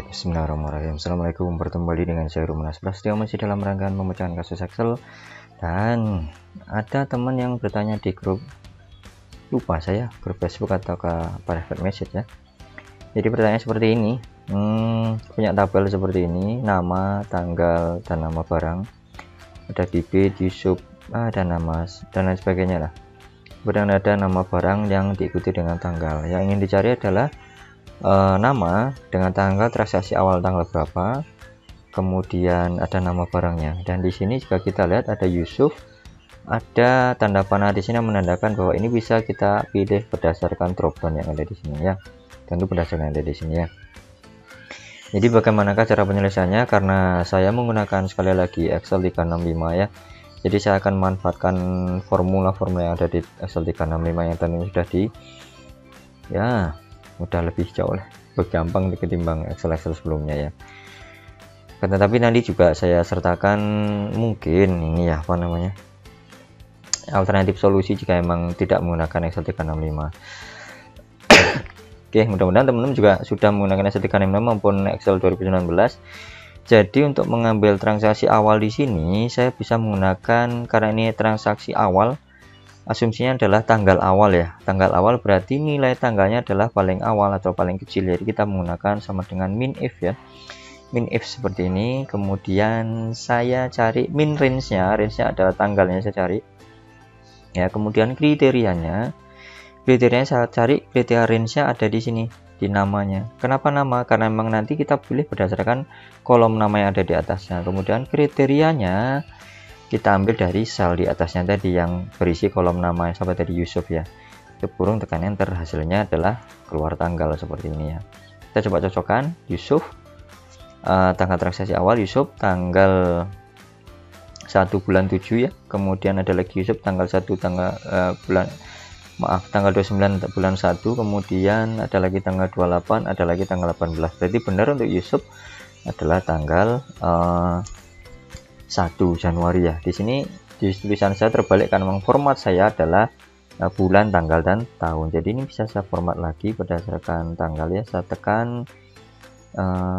Bismillahirrahmanirrahim. Assalamualaikum, bertemu kembali dengan saya Rumanas Prasetyo, masih dalam rangkaian pemecahan kasus Excel. Dan ada teman yang bertanya di grup, lupa saya grup Facebook atau ke private message ya. Jadi pertanyaan seperti ini, punya tabel seperti ini, nama, tanggal, dan nama barang, ada debit, Yusuf, ada nama dan lain sebagainya lah. Kemudian ada nama barang yang diikuti dengan tanggal. Yang ingin dicari adalah nama dengan tanggal transaksi awal tanggal berapa, kemudian ada nama barangnya. Dan di sini juga kita lihat ada Yusuf, ada tanda panah di sini menandakan bahwa ini bisa kita pilih berdasarkan dropdown yang ada di sini ya. Tentu berdasarkan yang ada di sini ya. Jadi bagaimanakah cara penyelesaiannya? Karena saya menggunakan sekali lagi Excel 365 ya. Jadi saya akan memanfaatkan formula-formula yang ada di Excel 365 yang tadi sudah udah lebih jauh lah, gampang ketimbang Excel sebelumnya ya. Tetapi nanti juga saya sertakan mungkin ini ya, alternatif solusi jika memang tidak menggunakan Excel 365. Oke, mudah-mudahan teman-teman juga sudah menggunakan Excel 365 maupun Excel 2019. Jadi untuk mengambil transaksi awal di sini saya bisa menggunakan, karena ini transaksi awal, asumsinya adalah tanggal awal ya. Tanggal awal berarti nilai tanggalnya adalah paling awal atau paling kecil. Jadi kita menggunakan sama dengan min if ya. Min if seperti ini. Kemudian saya cari min range-nya. Range-nya adalah tanggalnya saya cari. Ya, kemudian kriterianya saya cari, kriteria range-nya ada di sini di namanya. Kenapa nama? Karena memang nanti kita pilih berdasarkan kolom nama yang ada di atasnya. Kemudian kriterianya kita ambil dari sel di atasnya tadi yang berisi kolom nama sampai tadi Yusuf ya. Tutup kurung, tekan enter, hasilnya adalah keluar tanggal seperti ini ya. Kita coba cocokkan Yusuf, tanggal transaksi awal Yusuf tanggal 1 bulan 7 ya. Kemudian ada lagi Yusuf tanggal 1 tanggal 29 bulan 1, kemudian ada lagi tanggal 28, ada lagi tanggal 18. Berarti benar untuk Yusuf adalah tanggal 1 Januari ya. Di sini di tulisan saya terbalik karena memang format saya adalah bulan, tanggal, dan tahun. Jadi ini bisa saya format lagi berdasarkan tanggal ya. Saya tekan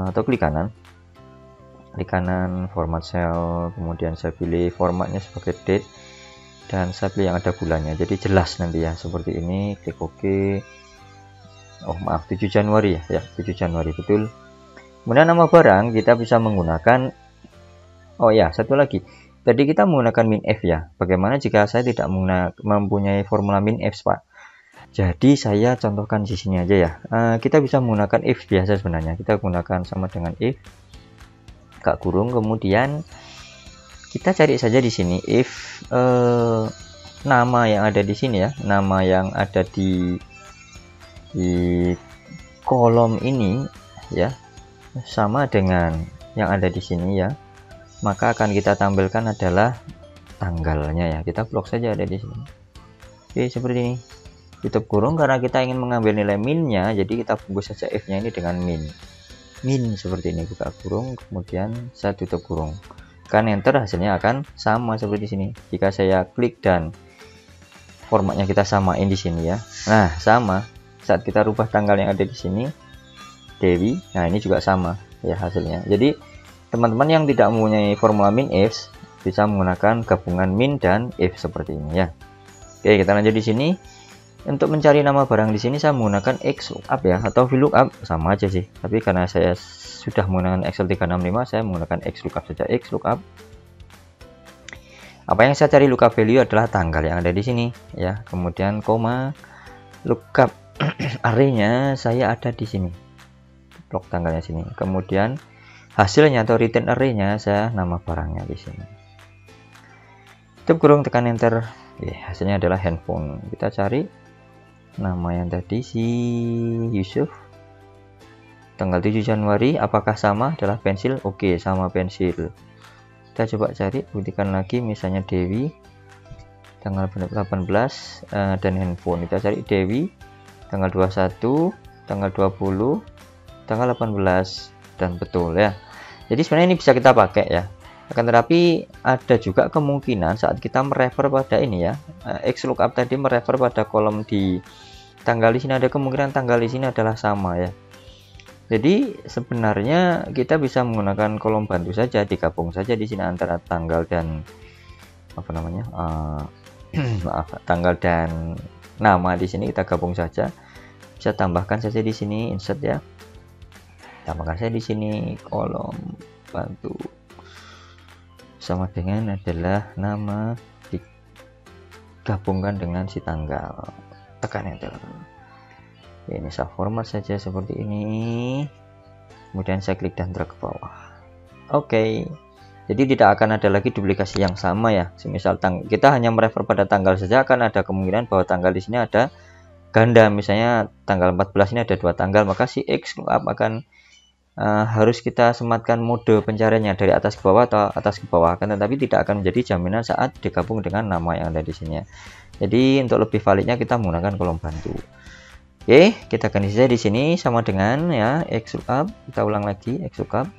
atau klik kanan format cell, kemudian saya pilih formatnya sebagai date dan saya pilih yang ada bulannya. Jadi jelas nanti ya seperti ini. Klik OK. 7 Januari ya. 7 Januari betul. Kemudian nama barang kita bisa menggunakan, satu lagi, tadi kita menggunakan min F ya. Bagaimana jika saya tidak mempunyai formula min F, Pak? Jadi saya contohkan di sini aja ya. Kita bisa menggunakan if biasa sebenarnya. Kita gunakan sama dengan if kurung, kemudian kita cari saja di sini if nama yang ada di sini ya, nama yang ada di kolom ini ya, sama dengan yang ada di sini ya, maka akan kita tampilkan adalah tanggalnya ya. Kita blok saja ada di sini. Oke, seperti ini. Tutup kurung karena kita ingin mengambil nilai minnya, jadi kita bungkus saja if-nya ini dengan min seperti ini. Buka kurung, kemudian saya tutup kurung. Kan enter, hasilnya akan sama seperti sini. Jika saya klik dan formatnya kita samain di sini ya. Nah, sama. Saat kita rubah tanggal yang ada di sini, Dewi. Nah, ini juga sama ya hasilnya. Jadi teman-teman yang tidak mempunyai formula min if bisa menggunakan gabungan min dan if seperti ini ya. Oke, kita lanjut di sini. Untuk mencari nama barang di sini saya menggunakan XLOOKUP ya, atau VLOOKUP sama aja sih. Tapi karena saya sudah menggunakan Excel 365, saya menggunakan XLOOKUP saja. XLOOKUP. Apa yang saya cari lookup value adalah tanggal yang ada di sini ya. Kemudian koma, lookup array-nya saya ada di sini. Blok tanggalnya sini. Kemudian hasilnya atau return array-nya saya nama barangnya di sini. Tutup kurung, tekan enter. Hasilnya adalah handphone. Kita cari nama yang tadi si Yusuf tanggal 7 Januari, apakah sama adalah pensil? Oke, sama pensil. Kita coba cari, buktikan lagi, misalnya Dewi tanggal 18 dan handphone. Kita cari Dewi tanggal 21, tanggal 20, tanggal 18 dan betul ya. Jadi sebenarnya ini bisa kita pakai ya. Akan tetapi ada juga kemungkinan saat kita merefer pada ini ya, XLOOKUP tadi merefer pada kolom di tanggal di sini, ada kemungkinan tanggal di sini adalah sama ya. Jadi sebenarnya kita bisa menggunakan kolom bantu saja, digabung saja di sini antara tanggal dan apa namanya, maaf, tanggal dan nama di sini kita gabung saja. Bisa tambahkan saja di sini insert ya. Tambahkan saja di sini kolom bantu sama dengan adalah nama digabungkan dengan si tanggal. Tekan enter. Ini saya format saja seperti ini, kemudian saya klik dan drag ke bawah. Oke, jadi tidak akan ada lagi duplikasi yang sama ya. Semisal kita hanya merefer pada tanggal saja, akan ada kemungkinan bahwa tanggal di sini ada ganda. Misalnya tanggal 14 ini ada 2 tanggal, maka si X akan harus kita sematkan mode pencariannya dari atas ke bawah atau atas ke bawah, kan, tetapi tidak akan menjadi jaminan saat digabung dengan nama yang ada di sini. Jadi untuk lebih validnya kita menggunakan kolom bantu. Oke, kita akan isi di sini sama dengan ya X lookup. Kita ulang lagi X lookup.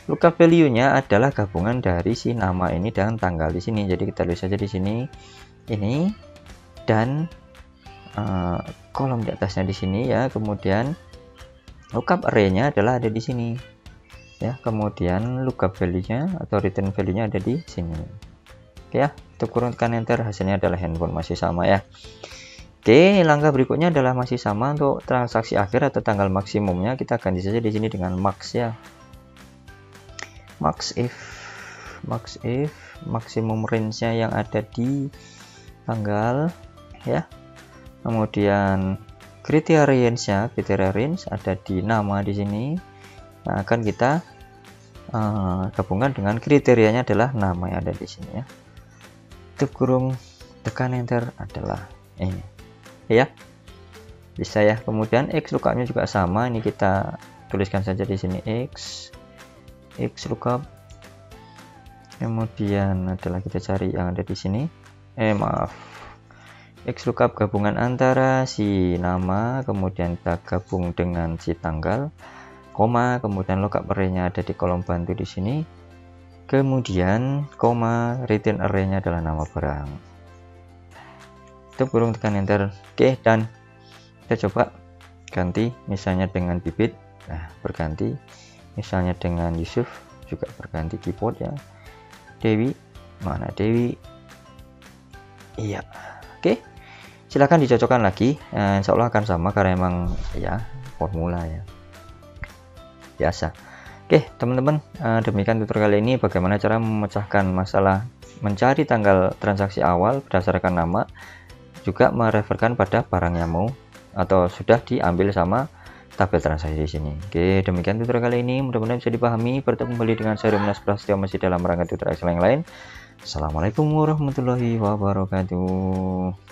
Lookup value-nya adalah gabungan dari si nama ini dengan tanggal di sini. Jadi kita tulis saja di sini ini dan kolom di atasnya di sini ya. Kemudian lookup array-nya adalah ada di sini. Ya, kemudian lookup value-nya atau return value-nya ada di sini. Oke ya, untuk kurungkan enter, hasilnya adalah handphone, masih sama ya. Oke, langkah berikutnya adalah masih sama untuk transaksi akhir atau tanggal maksimumnya. Kita ganti saja di sini dengan max ya. Max if maksimum range-nya yang ada di tanggal ya. Kemudian kriteria range ada di nama di sini. Nah, akan kita gabungkan dengan kriterianya adalah nama yang ada di sini ya. Tutup kurung, tekan enter adalah ini. Ya, bisa ya. Kemudian X lookupnya juga sama, ini kita tuliskan saja di sini X lookup. Kemudian adalah kita cari yang ada di sini, X lookup gabungan antara si nama, kemudian kita gabung dengan si tanggal, koma, kemudian lookup array-nya ada di kolom bantu di sini, kemudian koma, return array-nya adalah nama barang. Tutup kurung, tekan enter. Oke, dan kita coba ganti misalnya dengan Bibit. Nah, berganti. Misalnya dengan Yusuf juga berganti keyboard ya. Dewi, mana Dewi? Iya. Oke, silahkan dicocokkan lagi. Insya Allah akan sama karena emang ya formula ya biasa. Oke teman-teman, demikian tutorial kali ini bagaimana cara memecahkan masalah mencari tanggal transaksi awal berdasarkan nama, juga mereferkan pada barang yang mau atau sudah diambil sama tabel transaksi di sini. Oke, demikian tutorial kali ini, mudah-mudahan bisa dipahami. Bertemu kembali dengan saya Rumnas Prasetyo masih dalam rangka tutorial yang lain. Assalamualaikum warahmatullahi wabarakatuh.